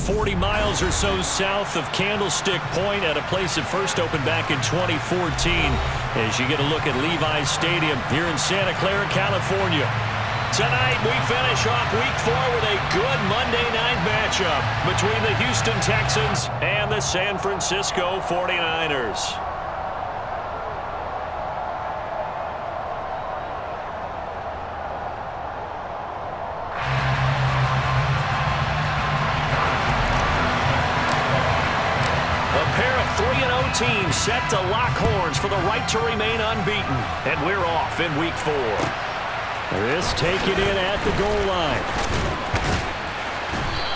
40 miles or so south of Candlestick Point at a place that first opened back in 2014 as you get a look at Levi's Stadium here in Santa Clara, California. Tonight, we finish off Week 4 with a good Monday night matchup between the Houston Texans and the San Francisco 49ers. Teams set to lock horns for the right to remain unbeaten. And we're off in Week 4. This taken in at the goal line.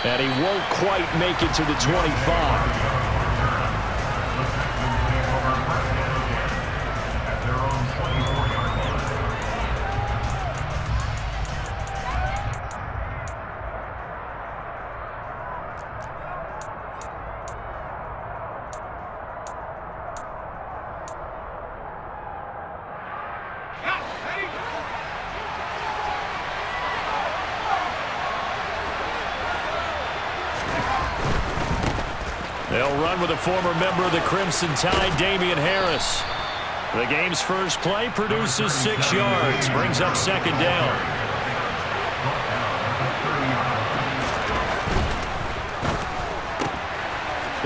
And he won't quite make it to the 25. They'll run with a former member of the Crimson Tide, Damian Harris. The game's first play produces 6 yards, brings up second down.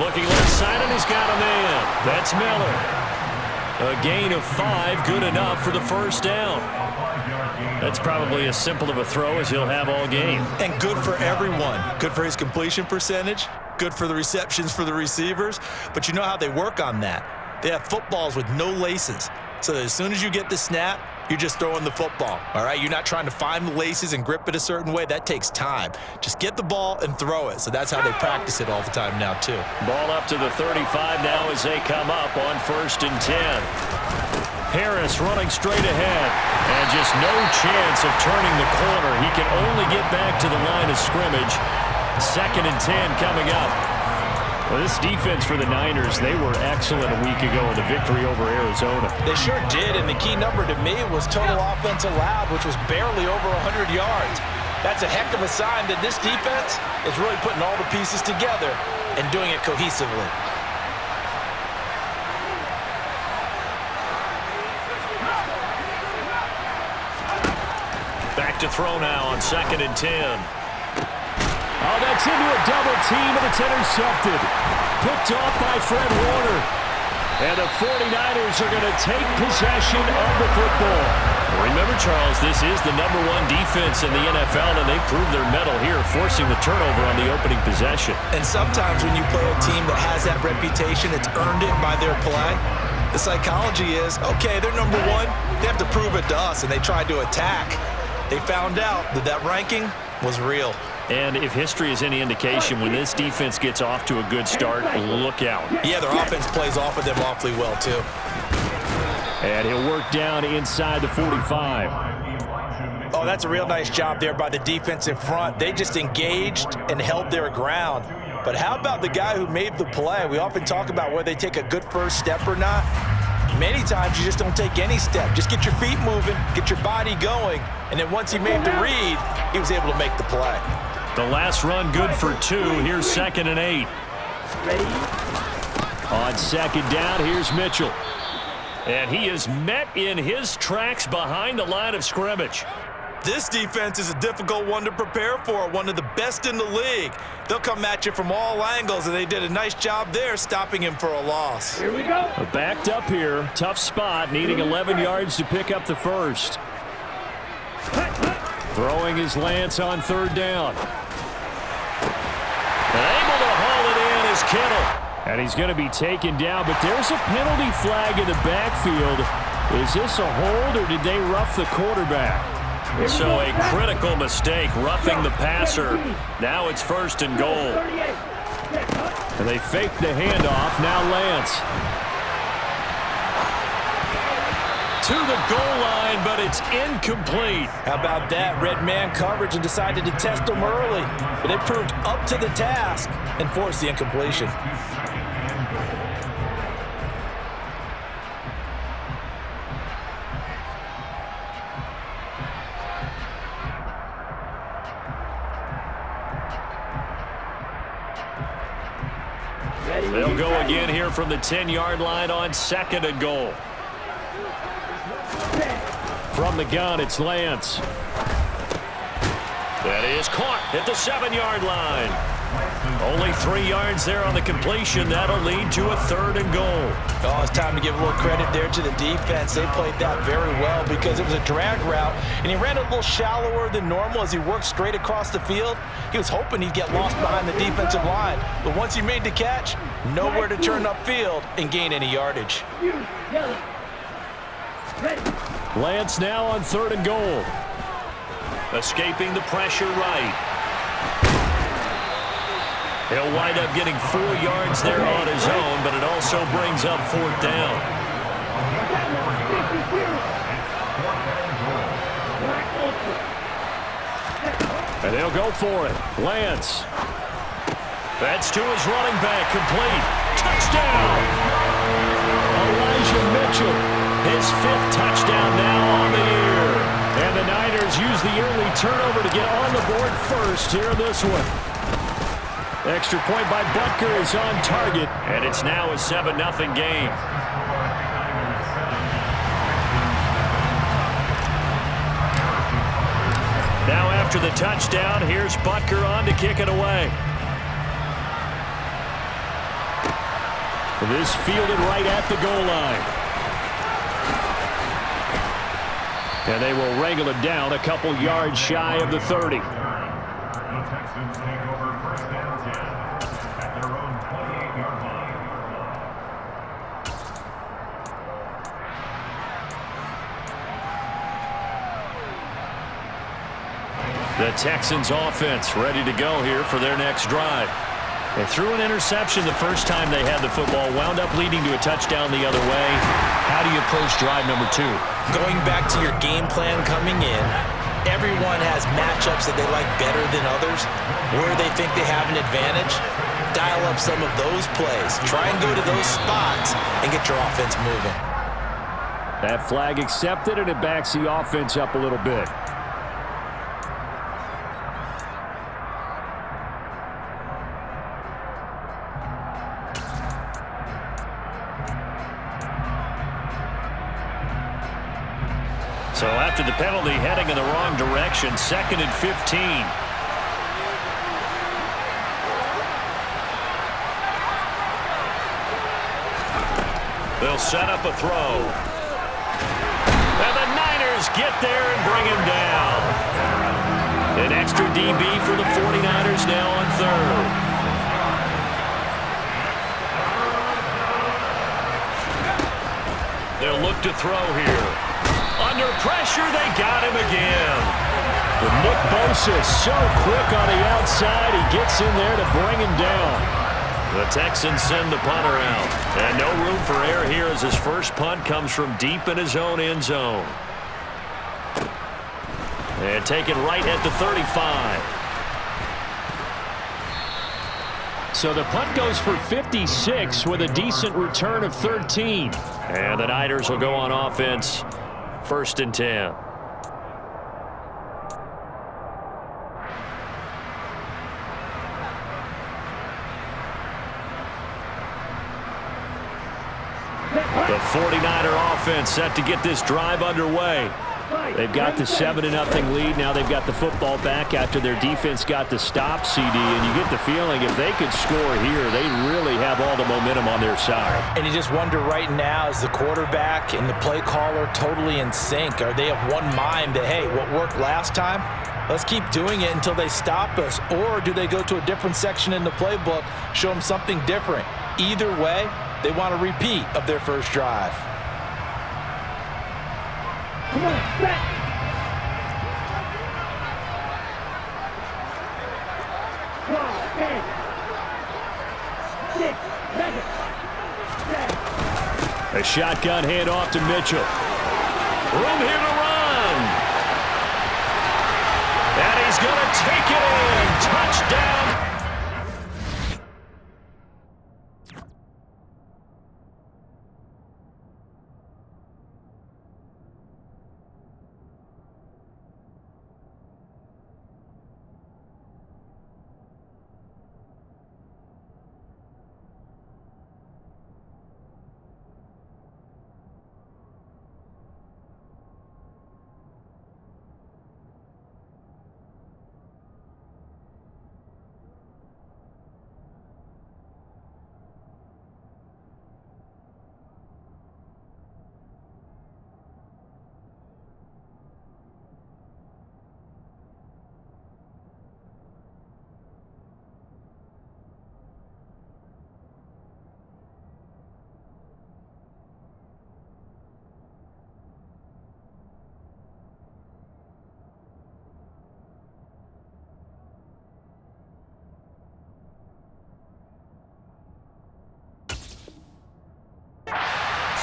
Looking left side, and he's got a man. That's Miller. A gain of 5, good enough for the first down. That's probably as simple of a throw as he'll have all game. And good for everyone. Good for his completion percentage. Good for the receptions for the receivers. But you know how they work on that. They have footballs with no laces. So that as soon as you get the snap, you're just throwing the football. All right? You're not trying to find the laces and grip it a certain way. That takes time. Just get the ball and throw it. So that's how they practice it all the time now, too. Ball up to the 35 now as they come up on 1st and 10. Harris running straight ahead. And just no chance of turning the corner. He can only get back to the line of scrimmage. 2nd and 10 coming up. Well, this defense for the Niners, they were excellent a week ago in the victory over Arizona. They sure did, and the key number to me was total offense allowed, which was barely over 100 yards. That's a heck of a sign that this defense is really putting all the pieces together and doing it cohesively. Back to throw now on 2nd and 10. Oh, that's into a double team, and it's intercepted. Picked off by Fred Warner. And the 49ers are going to take possession of the football. Remember, Charles, this is the #1 defense in the NFL, and they proved their mettle here, forcing the turnover on the opening possession. And sometimes when you play a team that has that reputation, it's earned it by their play. The psychology is, okay, they're #1. They have to prove it to us, and they tried to attack. They found out that that ranking was real. And if history is any indication, when this defense gets off to a good start, look out. Yeah, their offense plays off of them awfully well, too. And he'll work down inside the 45. Oh, that's a real nice job there by the defense in front. They just engaged and held their ground. But how about the guy who made the play? We often talk about whether they take a good first step or not. Many times you just don't take any step. Just get your feet moving, get your body going, and then once he made the read, he was able to make the play. The last run good for 2. Here's 2nd and 8. On 2nd down, here's Mitchell. And he is met in his tracks behind the line of scrimmage. This defense is a difficult one to prepare for, one of the best in the league. They'll come at you from all angles, and they did a nice job there stopping him for a loss. Here we go. Backed up here. Tough spot, needing 11 yards to pick up the first. Throwing his Lance on 3rd down. And able to haul it in is Kittle. And he's going to be taken down, but there's a penalty flag in the backfield. Is this a hold, or did they rough the quarterback? So a critical mistake, roughing the passer. Now it's 1st and goal. And they fake the handoff. Now Lance. To the goal line, but it's incomplete. How about that? Red man coverage and decided to test him early. But it proved up to the task and forced the incompletion. They'll go again here from the 10-yard line on 2nd and goal. From the gun, it's Lance. That is caught at the 7-yard line. Only 3 yards there on the completion. That'll lead to a 3rd and goal. Oh, it's time to give a little credit there to the defense. They played that very well because it was a drag route, and he ran a little shallower than normal as he worked straight across the field. He was hoping he'd get lost behind the defensive line, but once he made the catch, nowhere to turn upfield and gain any yardage. Lance now on 3rd and goal. Escaping the pressure right. He'll wind up getting 4 yards there on his own, but it also brings up 4th down. And they'll go for it. Lance. That's to his running back, complete. Touchdown! Elijah Mitchell. His 5th touchdown now on the year. And the Niners use the early turnover to get on the board first here in this one. Extra point by Butker is on target. And it's now a 7-0 game. Now after the touchdown, here's Butker on to kick it away. This fielded right at the goal line. And they will wrangle it down a couple yards shy of the 30. The Texans offense ready to go here for their next drive. They threw an interception the first time they had the football, wound up leading to a touchdown the other way. How do you approach drive number 2? Going back to your game plan coming in, everyone has matchups that they like better than others. Where they think they have an advantage, dial up some of those plays. Try and go to those spots and get your offense moving. That flag accepted, and it backs the offense up a little bit. So after the penalty, heading in the wrong direction, 2nd and 15. They'll set up a throw. And the Niners get there and bring him down. An extra DB for the 49ers now on 3rd. They'll look to throw here. Under pressure, they got him again. But Nick Bosa is so quick on the outside, he gets in there to bring him down. The Texans send the punter out. And no room for error here as his first punt comes from deep in his own end zone. And taken right at the 35. So the punt goes for 56 with a decent return of 13. And the Niners will go on offense. 1st and 10. The 49er offense set to get this drive underway. They've got the 7-0 lead. Now they've got the football back after their defense got the stop, CD. And you get the feeling if they could score here, they really have all the momentum on their side. And you just wonder right now, is the quarterback and the play caller totally in sync? Are they of one mind that, hey, what worked last time, let's keep doing it until they stop us? Or do they go to a different section in the playbook, show them something different? Either way, they want a repeat of their first drive. Come on, back. A shotgun handoff to Mitchell. Room here to run. And he's going to take it in. Touchdown.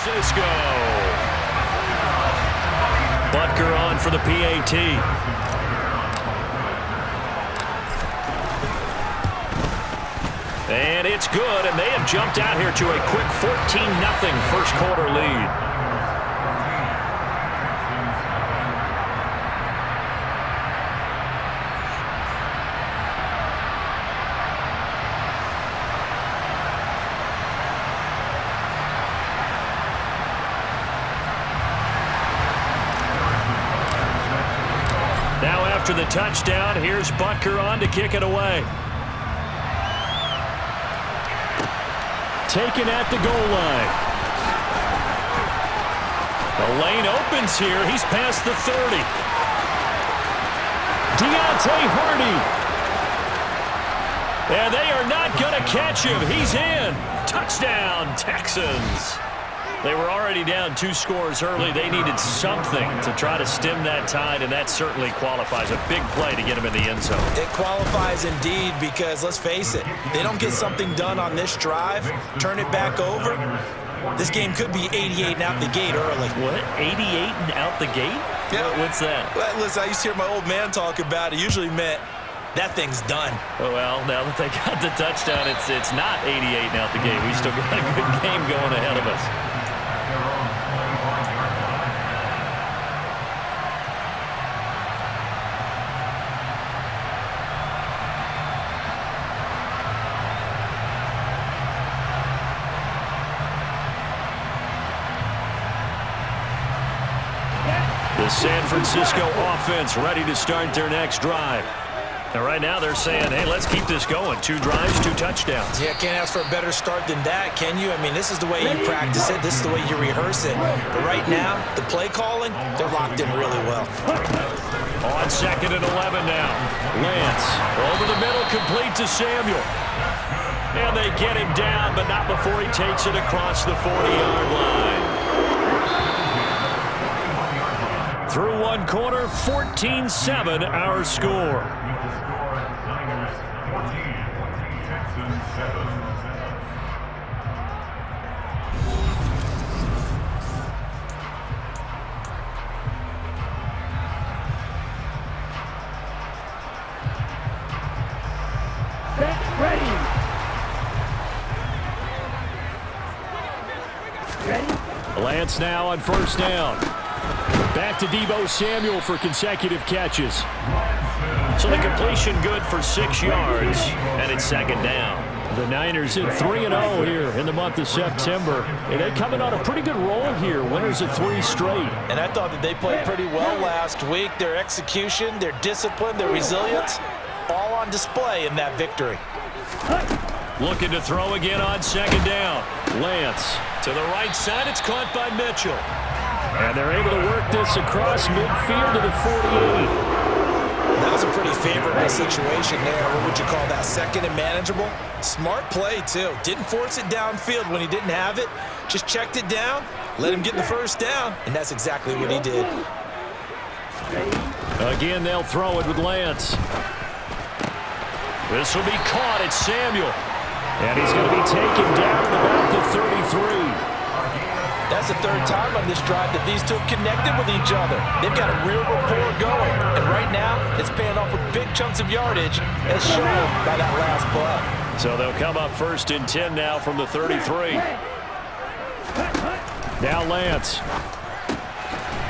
Francisco. Butker on for the PAT. And it's good, and they have jumped out here to a quick 14-0 first quarter lead. Now after the touchdown, here's Butker on to kick it away. Taken at the goal line. The lane opens here. He's past the 30. Deontay Hardy. And they are not going to catch him. He's in. Touchdown, Texans. They were already down 2 scores early. They needed something to try to stem that tide, and that certainly qualifies. A big play to get them in the end zone. It qualifies indeed because, let's face it, they don't get something done on this drive, turn it back over, this game could be 88 and out the gate early. What? 88 and out the gate? Yeah. What's that? Well, listen, I used to hear my old man talk about it. Usually meant that thing's done. Oh, well, now that they got the touchdown, it's not 88 and out the gate. We still got a good game going ahead of us. The San Francisco offense ready to start their next drive. And right now they're saying, hey, let's keep this going. 2 drives, 2 touchdowns. Yeah, can't ask for a better start than that, can you? I mean, this is the way you practice it. This is the way you rehearse it. But right now, the play calling, they're locked in really well. On 2nd and 11 now. Lance over the middle, complete to Samuel. And they get him down, but not before he takes it across the 40-yard line. Through 1 quarter, 14-7 our score. Lance now on 1st down. Back to Deebo Samuel for consecutive catches. So the completion good for 6 yards, and it's 2nd down. The Niners at 3-0 here in the month of September. And they coming on a pretty good roll here. Winners of 3 straight. And I thought that they played pretty well last week. Their execution, their discipline, their resilience, all on display in that victory. Looking to throw again on 2nd down. Lance to the right side. It's caught by Mitchell. And they're able to work this across midfield to the 48. That was a pretty favorable situation there. What would you call that? 2nd and manageable? Smart play, too. Didn't force it downfield when he didn't have it. Just checked it down, let him get the 1st down, and that's exactly what he did. Again, they'll throw it with Lance. This will be caught. It's Samuel. And he's going to be taken down at about the 33. That's the 3rd time on this drive that these two have connected with each other. They've got a real rapport going. And right now, it's paying off with big chunks of yardage, as shown by that last play. So they'll come up 1st and 10 now from the 33. Now Lance.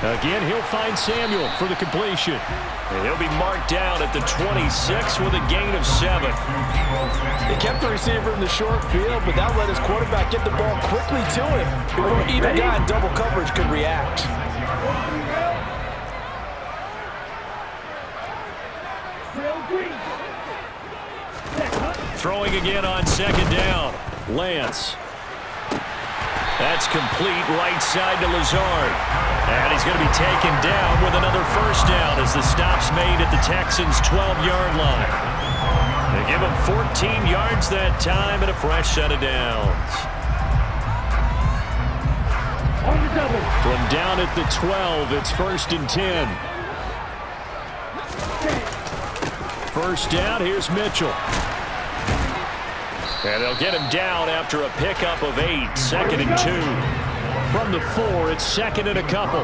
Again, he'll find Samuel for the completion. And he'll be marked down at the 26 with a gain of 7. They kept the receiver in the short field, but that let his quarterback get the ball quickly to him before either guy in double coverage could react. Throwing again on 2nd down. Lance. That's complete right side to Lazard. And he's going to be taken down with another 1st down as the stop's made at the Texans' 12-yard line. They give him 14 yards that time and a fresh set of downs. From down at the 12, it's 1st and 10. 1st down, here's Mitchell. And they'll get him down after a pickup of 8, 2nd and 2. From the 4, it's second and a couple.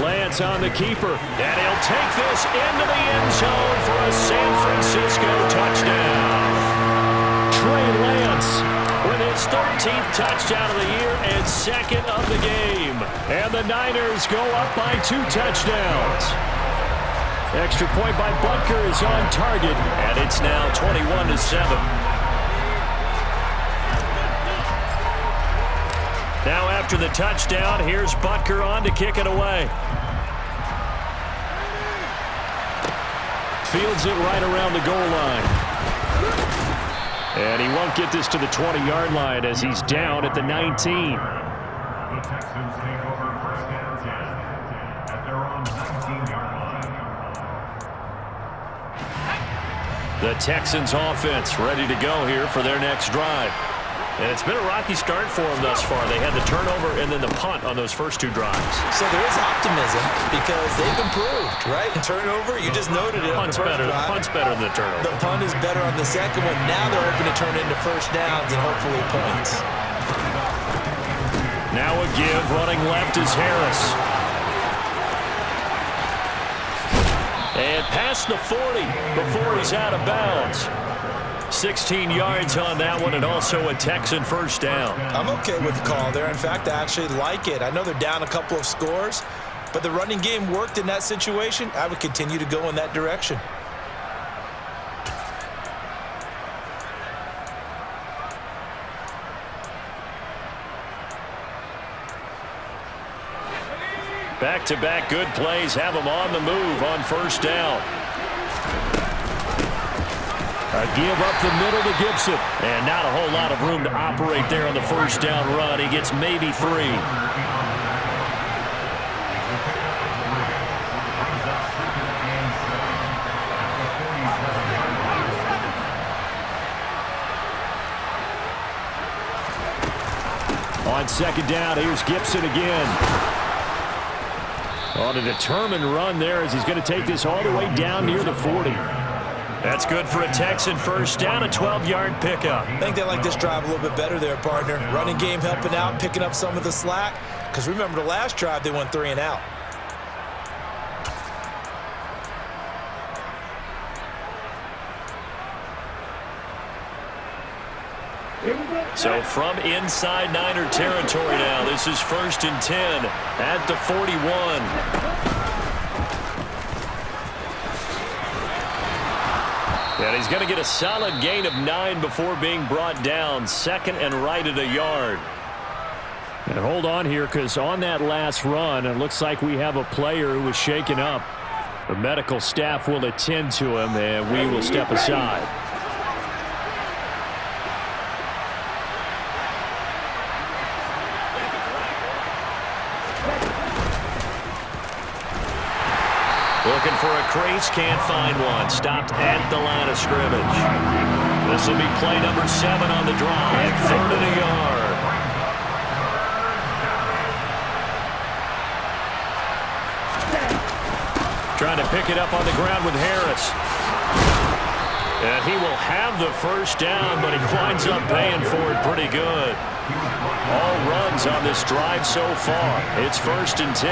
Lance on the keeper. And he'll take this into the end zone for a San Francisco touchdown. Trey Lance with his 13th touchdown of the year and second of the game. And the Niners go up by 2 touchdowns. Extra point by Butker is on target. And it's now 21-7. Now after the touchdown, here's Butker on to kick it away. Fields it right around the goal line. And he won't get this to the 20-yard line as he's down at the 19. The Texans take over first and 10 at their own 19-yard line. The Texans offense ready to go here for their next drive. And it's been a rocky start for them thus far. They had the turnover and then the punt on those first 2 drives. So there is optimism because they've improved, right? Turnover, you just noted it. Punt's better than the turnover. The punt is better on the second one. Now they're hoping to turn it into first downs and hopefully points. Now a give. Running left is Harris. And past the 40 before he's out of bounds. 16 yards on that one, and also a Texan first down. I'm okay with the call there. In fact, I actually like it. I know they're down a couple of scores, but the running game worked in that situation. I would continue to go in that direction. Back-to-back good plays have them on the move on first down. A give up the middle to Gibson. And not a whole lot of room to operate there on the first down run. He gets maybe 3. On second down, here's Gibson again. On a determined run there as he's going to take this all the way down near the 40. That's good for a Texan first down, a 12-yard pickup. I think they like this drive a little bit better there, partner. Running game helping out, picking up some of the slack. Because remember the last drive, they went 3 and out. So from inside Niner territory now, this is first and 10 at the 41. And he's going to get a solid gain of 9 before being brought down. Second and right at a yard. And hold on here, because on that last run, it looks like we have a player who was shaken up. The medical staff will attend to him, and we will step aside. Looking for a crease, can't find one. Stopped at the line of scrimmage. This will be play number 7 on the drive. 3rd and a yard. Trying to pick it up on the ground with Harris. And he will have the first down, but he winds up paying for it pretty good. All runs on this drive so far. It's first and 10.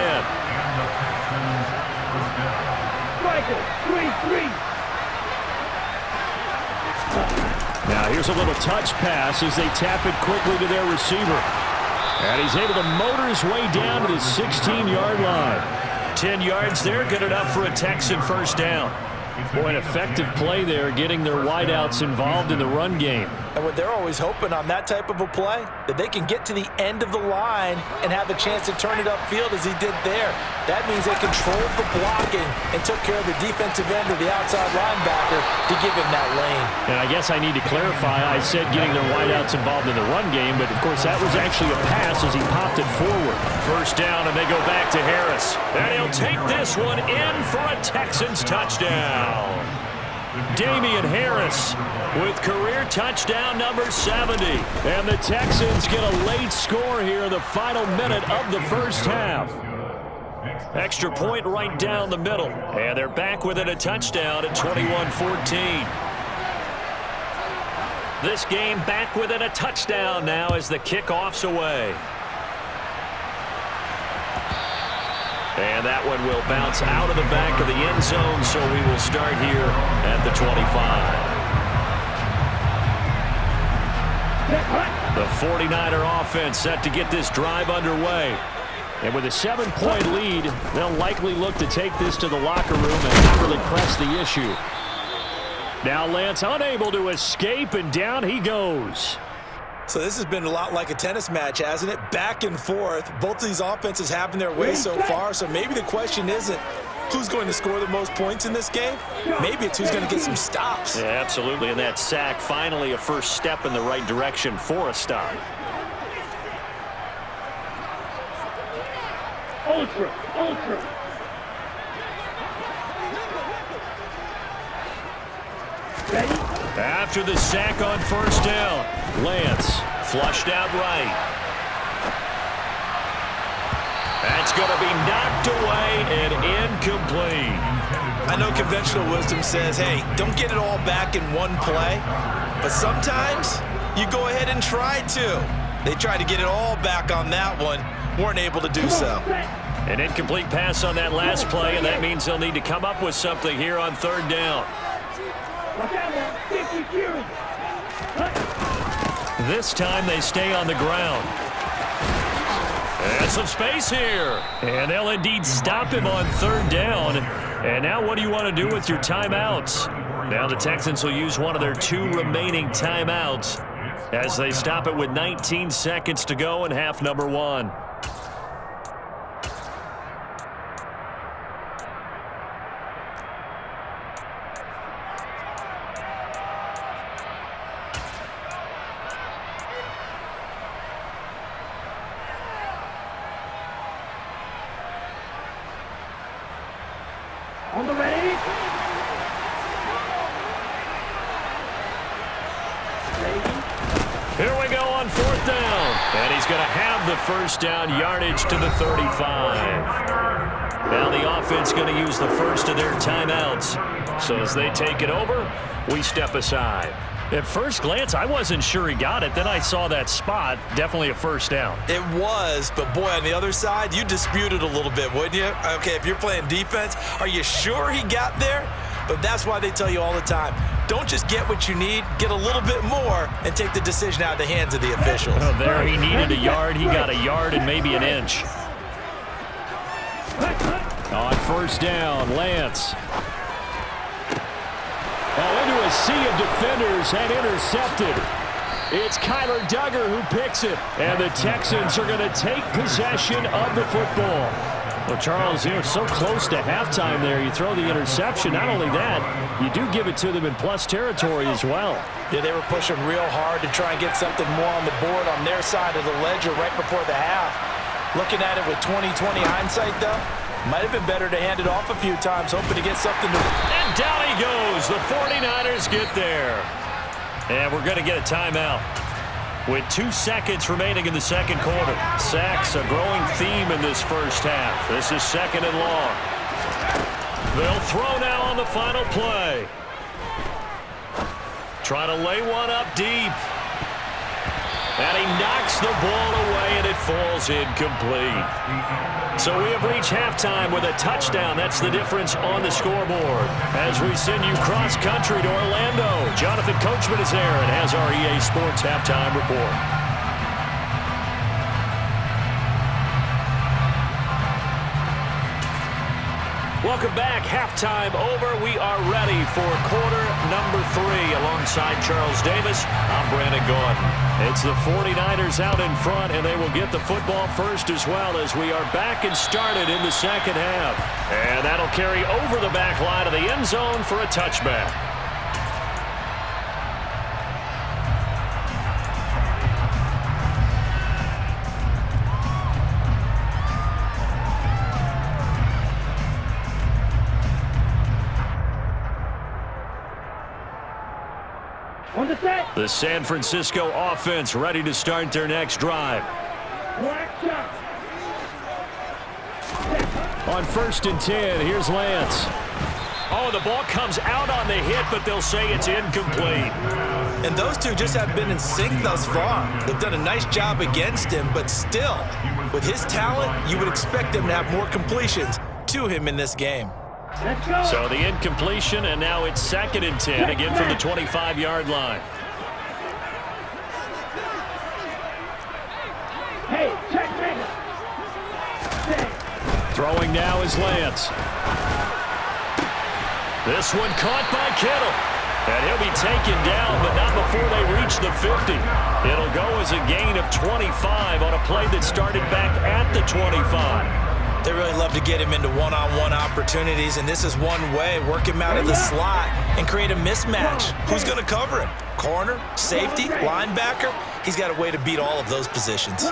Now here's a little touch pass as they tap it quickly to their receiver. And he's able to motor his way down to the 16-yard line. 10 yards there, good enough for a Texan first down. Boy, an effective play there, getting their wideouts involved in the run game. And what they're always hoping on that type of a play, that they can get to the end of the line and have a chance to turn it upfield as he did there. That means they controlled the blocking and took care of the defensive end of the outside linebacker to give him that lane. And I guess I need to clarify, I said getting their wideouts involved in the run game, but of course that was actually a pass as he popped it forward. First down, and they go back to Harris. And he'll take this one in for a Texans touchdown. Damian Harris with career touchdown number 70. And the Texans get a late score here in the final minute of the first half. Extra point right down the middle. And they're back within a touchdown at 21-14. This game back within a touchdown now as the kickoff's away. And that one will bounce out of the back of the end zone, so we will start here at the 25. The 49er offense set to get this drive underway. And with a 7-point lead, they'll likely look to take this to the locker room and not really press the issue. Now Lance unable to escape, and down he goes. So this has been a lot like a tennis match, hasn't it? Back and forth. Both of these offenses having their way so far, so maybe the question isn't who's going to score the most points in this game. Maybe it's who's going to get some stops. Yeah, absolutely, and that sack finally a first step in the right direction for a stop. Ultra. Ready? After the sack on first down, Lance flushed out right. That's going to be knocked away and incomplete. I know conventional wisdom says, hey, don't get it all back in one play. But sometimes you go ahead and try to. They tried to get it all back on that one. Weren't able to do so. An incomplete pass on that last play, and that means they'll need to come up with something here on third down. This time they stay on the ground. And some space here. And they'll indeed stop him on third down. And now what do you want to do with your timeouts? Now the Texans will use one of their 2 remaining timeouts as they stop it with 19 seconds to go in half number 1. On the ready? Here we go on fourth down. And he's going to have the first down yardage to the 35. Now the offense going to use the first of their timeouts. So as they take it over, we step aside. At first glance, I wasn't sure he got it. Then I saw that spot. Definitely a first down. It was, but boy, on the other side, you dispute it a little bit, wouldn't you? Okay, if you're playing defense, are you sure he got there? But that's why they tell you all the time, don't just get what you need, get a little bit more, and take the decision out of the hands of the officials. Oh, there he needed a yard. He got a yard and maybe an inch. On first down, Lance. Into a sea of defenders and intercepted. It's Kyler Duggar who picks it. And the Texans are going to take possession of the football. Well, Charles, you're so close to halftime there. You throw the interception. Not only that, you do give it to them in plus territory as well. Yeah, they were pushing real hard to try and get something more on the board on their side of the ledger right before the half. Looking at it with 20/20 hindsight, though, might have been better to hand it off a few times, hoping to get something to... And down he goes. The 49ers get there. And we're going to get a timeout with 2 seconds remaining in the second quarter. Sacks, a growing theme in this first half. This is second and long. They'll throw now on the final play. Trying to lay one up deep. And he knocks the ball away, and it falls incomplete. So we have reached halftime with a touchdown. That's the difference on the scoreboard. As we send you cross-country to Orlando, Jonathan Coachman is there and has our EA Sports Halftime Report. Welcome back. Halftime over. We are ready for quarter number 3. Alongside Charles Davis, I'm Brandon Gordon. It's the 49ers out in front, and they will get the football first as well as we are back and started in the second half. And that'll carry over the back line of the end zone for a touchback. On the set. The San Francisco offense ready to start their next drive. Black shot. On 1st and 10, here's Lance. Oh, the ball comes out on the hit, but they'll say it's incomplete. And those two just have been in sync thus far. They've done a nice job against him, but still, with his talent, you would expect them to have more completions to him in this game. Let's go. So the incompletion, and now it's 2nd and 10, again from the 25-yard line. Hey, check me. Throwing now is Lance. This one caught by Kittle. And he'll be taken down, but not before they reach the 50. It'll go as a gain of 25 on a play that started back at the 25. They really love to get him into one-on-one opportunities, and this is one way, work him out of the slot and create a mismatch. Who's going to cover him? Corner, safety, linebacker? He's got a way to beat all of those positions.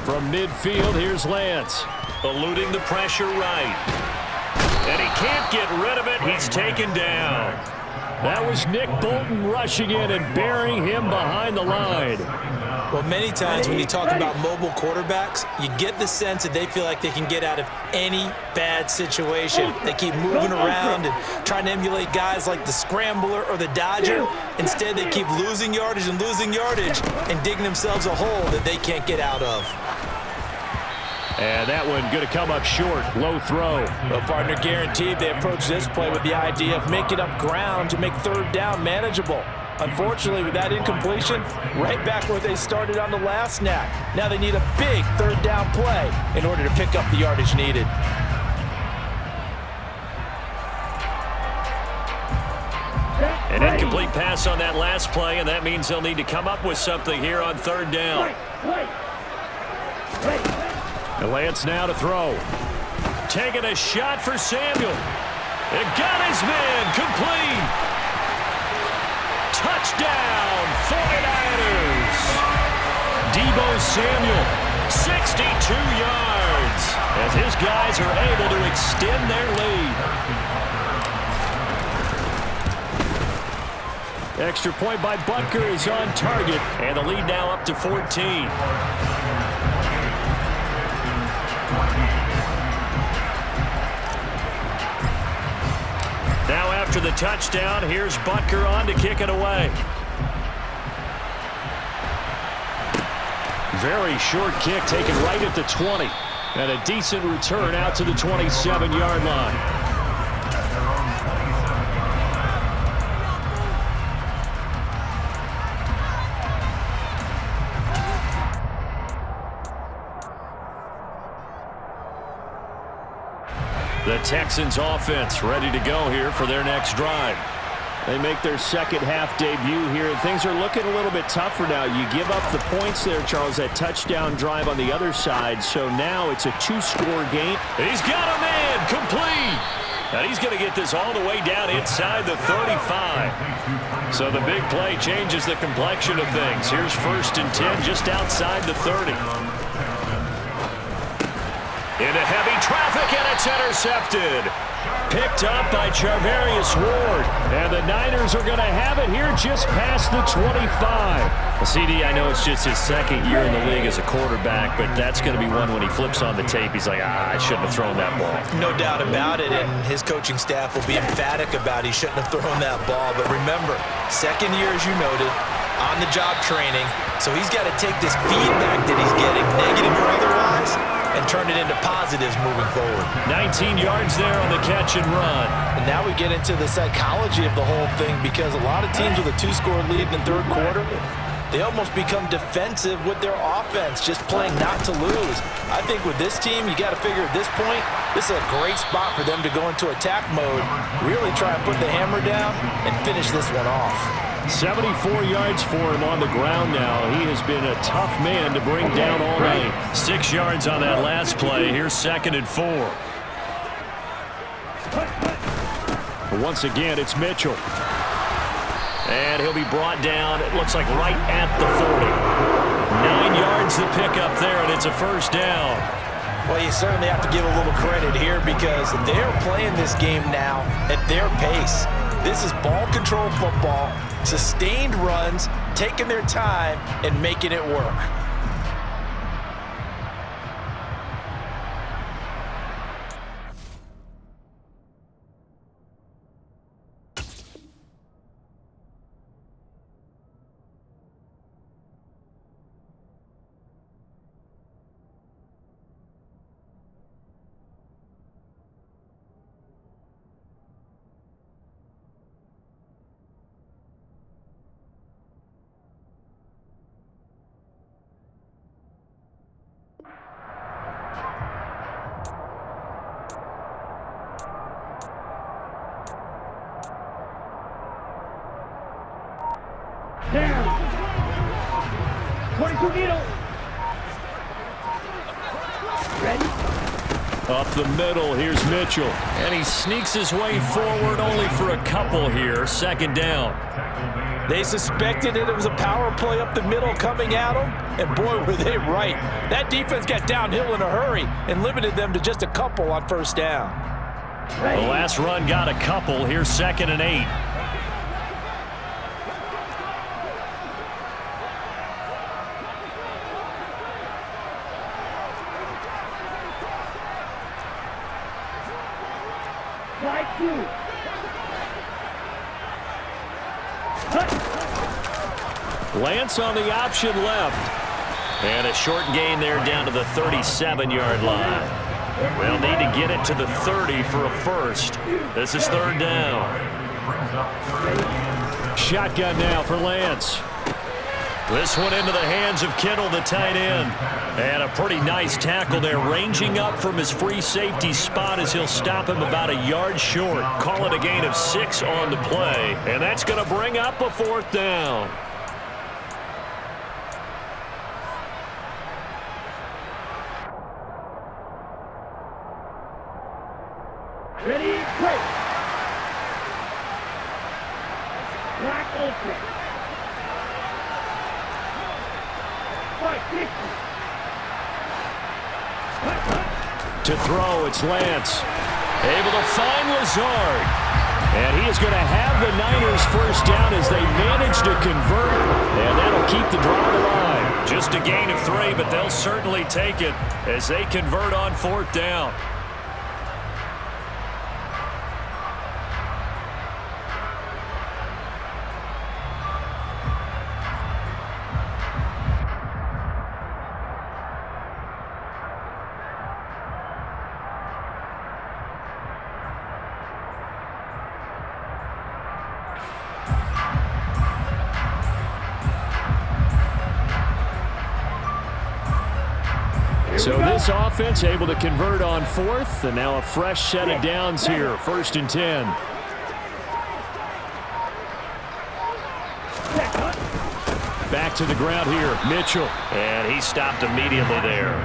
From midfield, here's Lance. Eluding the pressure right. And he can't get rid of it. He's taken down. That was Nick Bolton rushing in and burying him behind the line. Well, many times when you talk about mobile quarterbacks, you get the sense that they feel like they can get out of any bad situation. They keep moving around and trying to emulate guys like the Scrambler or the Dodger. Instead, they keep losing yardage and digging themselves a hole that they can't get out of. And that one going to come up short. Low throw. Well, partner, guaranteed they approach this play with the idea of making up ground to make 3rd down manageable. Unfortunately, with that incompletion, right back where they started on the last snap. Now they need a big 3rd down play in order to pick up the yardage needed. An incomplete pass on that last play, and that means they'll need to come up with something here on 3rd down. And Lance now to throw. Taking a shot for Samuel. It got his man complete. Touchdown, 49ers. Deebo Samuel, 62 yards, as his guys are able to extend their lead. Extra point by Butker is on target, and the lead now up to 14. Now after the touchdown, here's Butker on to kick it away. Very short kick taken right at the 20. And a decent return out to the 27-yard line. The Texans offense ready to go here for their next drive. They make their 2nd half debut here. Things are looking a little bit tougher now. You give up the points there, Charles, that touchdown drive on the other side. So now it's a 2-score game. He's got a man complete. And he's going to get this all the way down inside the 35. So the big play changes the complexion of things. Here's 1st and 10 just outside the 30. Into heavy traffic, and it's intercepted. Picked up by Charvarius Ward. And the Niners are going to have it here just past the 25. Well, CD, I know it's just his 2nd year in the league as a quarterback, but that's going to be one when he flips on the tape. He's like, I shouldn't have thrown that ball. No doubt about it, and his coaching staff will be emphatic about he shouldn't have thrown that ball. But remember, 2nd year, as you noted, on-the-job training, so he's got to take this feedback that he's getting, negative or otherwise, and turn it into positives moving forward. 19 yards there on the catch and run. And now we get into the psychology of the whole thing, because a lot of teams with a 2-score lead in the 3rd quarter, they almost become defensive with their offense, just playing not to lose. I think with this team, you got to figure at this point, this is a great spot for them to go into attack mode, really try and put the hammer down and finish this one off. 74 yards for him on the ground now. He has been a tough man to bring down all night. 6 yards on that last play. Here's 2nd and 4. But once again, it's Mitchell. And he'll be brought down, it looks like right at the 40. 9 yards to pick up there, and it's a 1st down. Well, you certainly have to give a little credit here, because they're playing this game now at their pace. This is ball control football, sustained runs, taking their time, and making it work. Down. 22 needle. Ready? Up the middle, here's Mitchell. And he sneaks his way forward only for a couple here. Second down. They suspected it was a power play up the middle coming at them, and boy, were they right. That defense got downhill in a hurry and limited them to just a couple on first down. The last run got a couple. Here's 2nd and 8. Slide 2. Lance on the option left. And a short gain there down to the 37-yard line. They'll need to get it to the 30 for a first. This is 3rd down. Shotgun now for Lance. This one into the hands of Kittle, the tight end. And a pretty nice tackle there, ranging up from his free safety spot as he'll stop him about a yard short. Call it a gain of 6 on the play. And that's going to bring up a 4th down. Ready, break. Black ultra. 560. To throw, it's Lance. Able to find Lazard. And he is going to have the Niners first down as they manage to convert. And that'll keep the drive alive. Just a gain of 3, but they'll certainly take it as they convert on 4th down. So this offense able to convert on 4th, and now a fresh set of downs here, 1st and 10. Back to the ground here, Mitchell. And he stopped immediately there.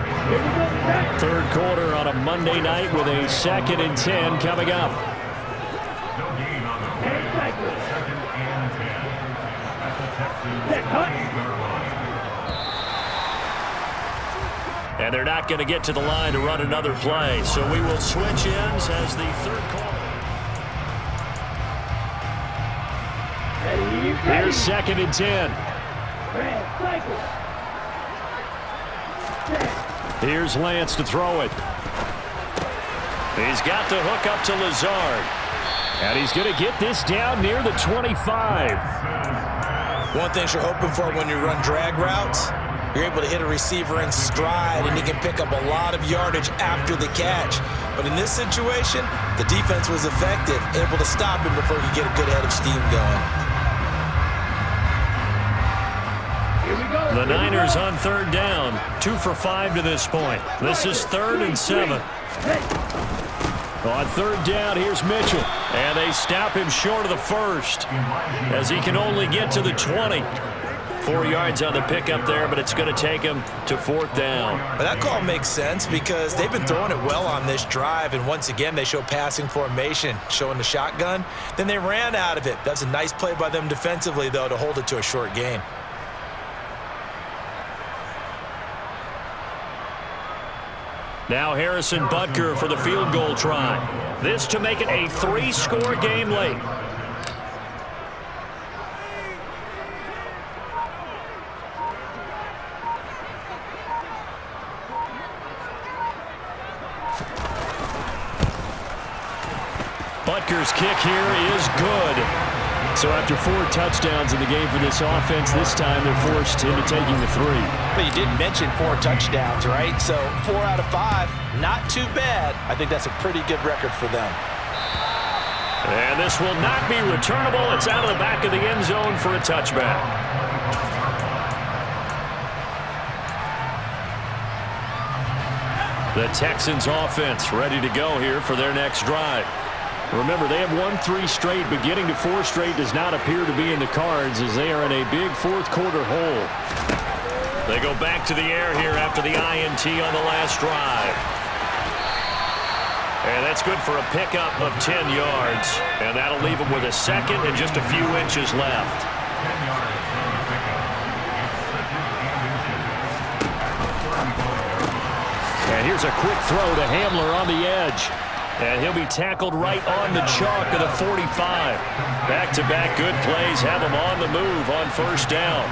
3rd quarter on a Monday night with a 2nd and 10 coming up. No gain on the play. 2nd and 10 at the Texans 30-yard line. And they're not going to get to the line to run another play. So we will switch ends as the 3rd quarter. Here's 2nd and 10. Here's Lance to throw it. He's got the hook up to Lazard. And he's going to get this down near the 25. One thing you're hoping for when you run drag routes, you're able to hit a receiver in stride, and he can pick up a lot of yardage after the catch. But in this situation, the defense was effective, able to stop him before he could get a good head of steam going. The Niners on 3rd down, 2 for 5 to this point. This is 3rd and 7. On 3rd down, here's Mitchell. And they stop him short of the 1st as he can only get to the 20. 4 yards on the pickup there, but it's going to take him to 4th down. But that call makes sense because they've been throwing it well on this drive, and once again they show passing formation, showing the shotgun. Then they ran out of it. That's a nice play by them defensively, though, to hold it to a short gain. Now Harrison Butker for the field goal try. This to make it a 3-score game late. Butker's kick here is good. So after 4 touchdowns in the game for this offense, this time they're forced into taking the 3. But you did mention 4 touchdowns, right? So 4 out of 5, not too bad. I think that's a pretty good record for them. And this will not be returnable. It's out of the back of the end zone for a touchback. The Texans offense ready to go here for their next drive. Remember, they have won 3 straight, but getting to 4 straight does not appear to be in the cards as they are in a big fourth-quarter hole. They go back to the air here after the INT on the last drive. And that's good for a pickup of 10 yards. And that'll leave them with a second and just a few inches left. 10 yards on the pickup. And here's a quick throw to Hamler on the edge. And he'll be tackled right on the chalk of the 45. Back-to-back good plays have him on the move on first down.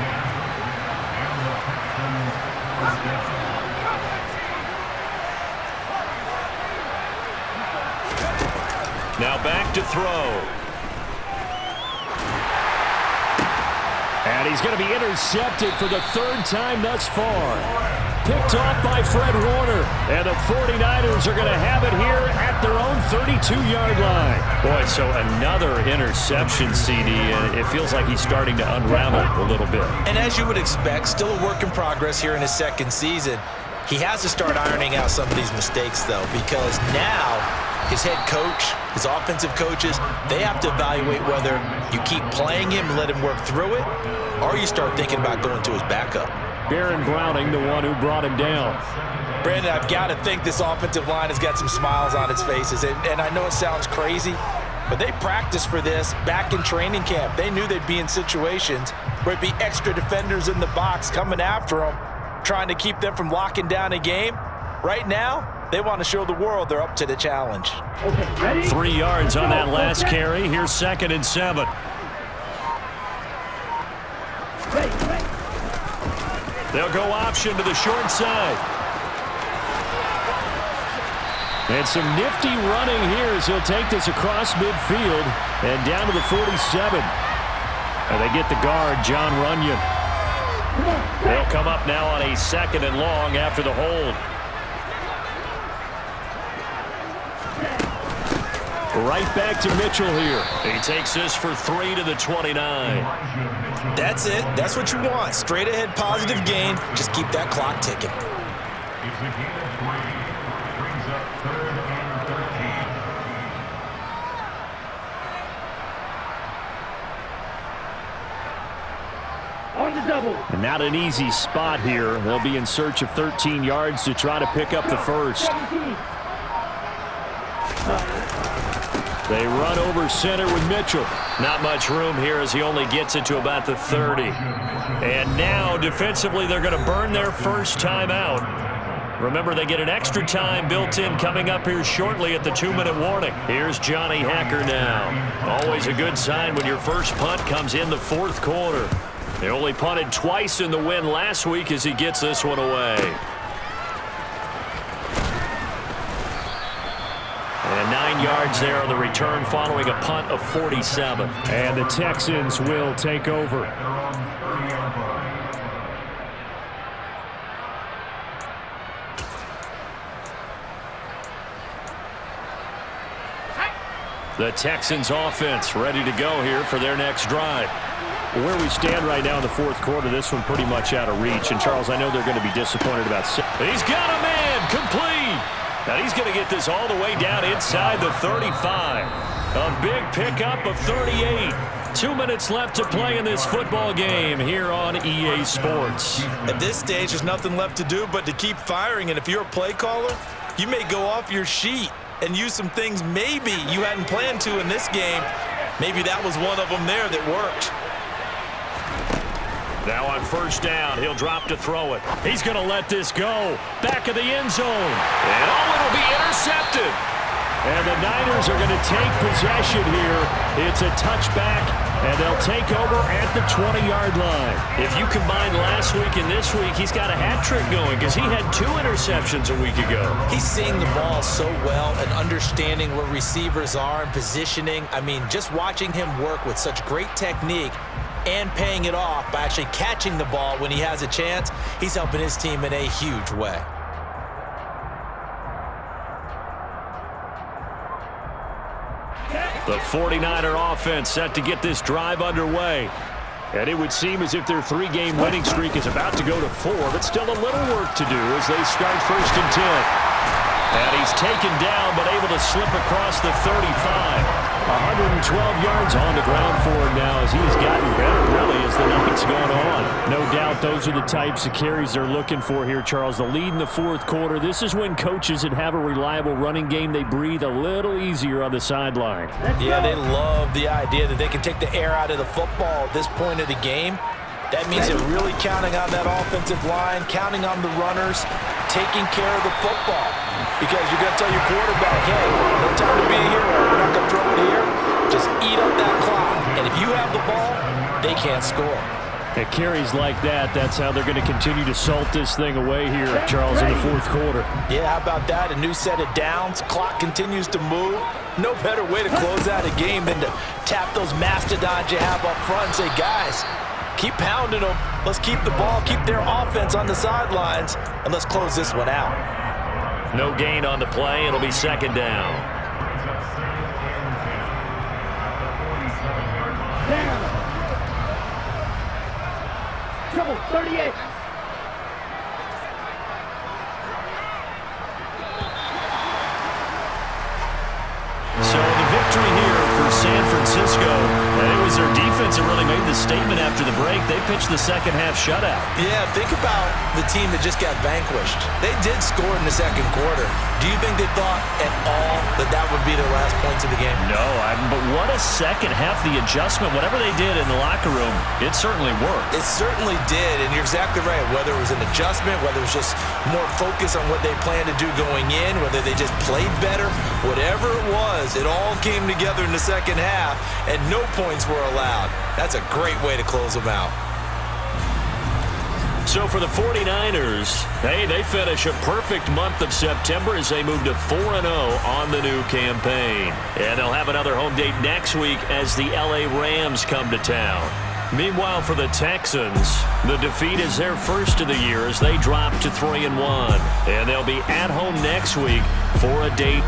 Now back to throw. And he's going to be intercepted for the 3rd time thus far. Picked off by Fred Warner. And the 49ers are going to have it here at their own 32-yard line. Boy, so another interception, CD, and it feels like he's starting to unravel a little bit. And as you would expect, still a work in progress here in his 2nd season. He has to start ironing out some of these mistakes, though, because now his head coach, his offensive coaches, they have to evaluate whether you keep playing him and let him work through it, or you start thinking about going to his backup. Baron Browning, the one who brought him down. Brandon, I've got to think this offensive line has got some smiles on its faces, and I know it sounds crazy, but they practiced for this back in training camp. They knew they'd be in situations where it'd be extra defenders in the box coming after them, trying to keep them from locking down a game. Right now, they want to show the world they're up to the challenge. Okay, ready? 3 yards on that last carry. Here's 2nd and 7. Ready. They'll go option to the short side. And some nifty running here as he'll take this across midfield and down to the 47. And they get the guard, John Runyon. They'll come up now on a 2nd and long after the hold. Right back to Mitchell here. He takes this for 3 to the 29. That's it. That's what you want. Straight ahead positive gain. Just keep that clock ticking. It's a gain of 3. Brings up 3rd and 13. On the double. And not an easy spot here. They'll be in search of 13 yards to try to pick up the first. 17. They run over center with Mitchell. Not much room here as he only gets it to about the 30. And now, defensively, they're going to burn their first time out. Remember, they get an extra time built in coming up here shortly at the 2-minute warning. Here's Johnny Hacker now. Always a good sign when your first punt comes in the 4th quarter. They only punted twice in the win last week as he gets this one away. And 9 yards there on the return following a punt of 47. And the Texans will take over. They're on the 30-yard line. The Texans offense ready to go here for their next drive. Where we stand right now in the 4th quarter, this one pretty much out of reach. And, Charles, I know they're going to be disappointed about six. He's got a man complete. Now he's going to get this all the way down inside the 35. A big pickup of 38. 2 minutes left to play in this football game here on EA Sports. At this stage, there's nothing left to do but to keep firing. And if you're a play caller, you may go off your sheet and use some things maybe you hadn't planned to in this game. Maybe that was one of them there that worked. Now on first down, he'll drop to throw it. He's going to let this go. Back of the end zone. And it'll be intercepted. And the Niners are going to take possession here. It's a touchback, and they'll take over at the 20-yard line. If you combine last week and this week, he's got a hat trick going because he had 2 interceptions a week ago. He's seeing the ball so well and understanding where receivers are and positioning. I mean, just watching him work with such great technique and paying it off by actually catching the ball when he has a chance, he's helping his team in a huge way. The 49er offense set to get this drive underway. And it would seem as if their 3-game winning streak is about to go to 4, but still a little work to do as they start 1st and 10. And he's taken down, but able to slip across the 35. 112 yards on the ground for him now as he's gotten better, really, as the night's gone on. No doubt those are the types of carries they're looking for here, Charles. The lead in the fourth quarter. This is when coaches that have a reliable running game, they breathe a little easier on the sideline. Yeah, they love the idea that they can take the air out of the football at this point of the game. That means they're really counting on that offensive line, counting on the runners, taking care of the football. Because you're going to tell your quarterback, hey, no time to be a hero. We're not going to throw it here. Just eat up that clock. And if you have the ball, they can't score. At carries like that, that's how they're going to continue to salt this thing away here, Charles, in the fourth quarter. Yeah, how about that? A new set of downs. Clock continues to move. No better way to close out a game than to tap those mastodons you have up front and say, guys, keep pounding them. Let's keep the ball, keep their offense on the sidelines, and let's close this one out. No gain on the play. It'll be second down. Down. Trouble, 38. So the victory here for San Francisco, and it was their defense that really made the statement after the break. They pitched the second half shutout. Yeah, think about the team that just got vanquished. They did score in the second quarter. Do you think they thought at all that that would be their last points of the game? No, but what a second half. The adjustment, whatever they did in the locker room, it certainly worked. It certainly did, and you're exactly right. Whether it was an adjustment, whether it was just more focus on what they planned to do going in, whether they just played better, whatever it was, it all came together in the second half, and no points were allowed. That's a great way to close them out. So for the 49ers, hey, they finish a perfect month of September as they move to 4-0 on the new campaign. And they'll have another home date next week as the LA Rams come to town. Meanwhile, for the Texans, the defeat is their first of the year as they drop to 3-1. And they'll be at home next week for a date